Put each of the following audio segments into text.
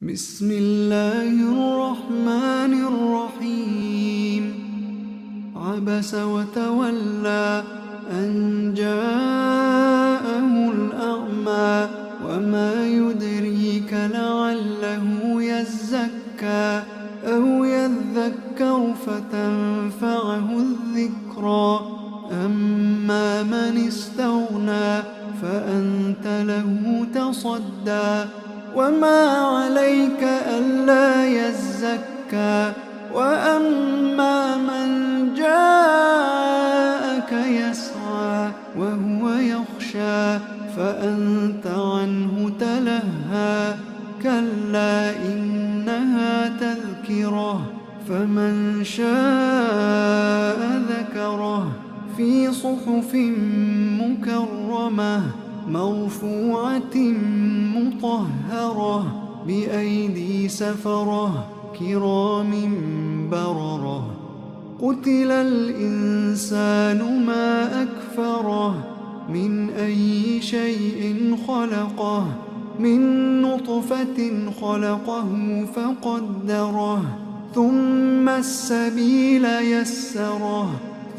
بسم الله الرحمن الرحيم. عبس وتولى أن جاءه الأعمى وما يدريك لعله يزكى أو يذكر فتنفعه الذكرى. أما من استغنى فأنت له تصدى وما عليك ألا يزكى. وأما من جاءك يسعى وهو يخشى فأنت عنه تلهى. كلا إنها تذكرة فمن شاء ذكره في صحف مكرمة مرفوعة مطهرة بأيدي سفرة كرام بررة. قتل الإنسان ما أكفره من أي شيء خلقه من نطفة خلقه فقدره ثم السبيل يسره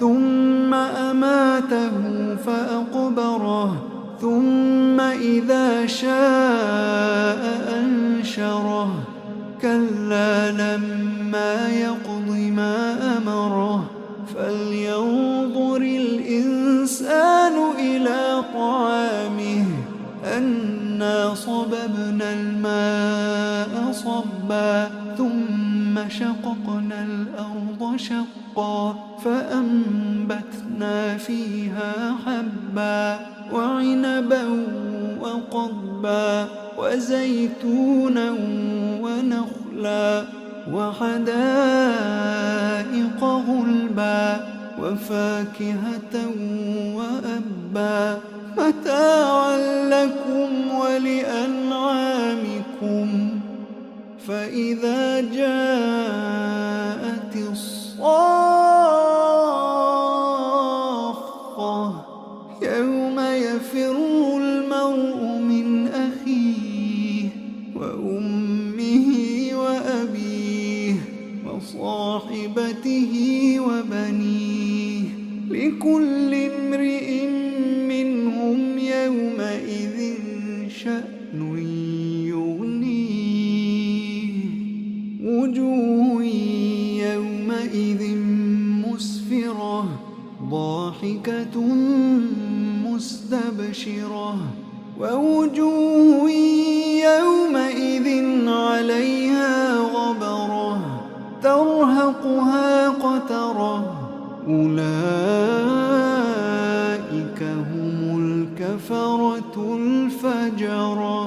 ثم أماته فأقبره ثم إذا شاء أنشره. كلا لما يقض ما أمره فلينظر الإنسان إلى طعامه أنا صببنا الماء صبا ثم شققنا الأرض شقا فأنبتنا فيها حبا وعنبا وقضبا وزيتونا ونخلا وحدائق غلبا وفاكهة وأبا متاعا لكم ولأنعامكم. فإذا جاءت الصاخة يوم يفر المرء من أخيه وأمه وأبيه وصاحبته وبنيه لكل امرئ منهم يومئذ شأن يغنيه. وجوه يومئذ مسفرة ضاحكة مستبشرة ووجوه يومئذ عليها غبرة ترهقها قترة. أولئك هم الكفرة الفجرة.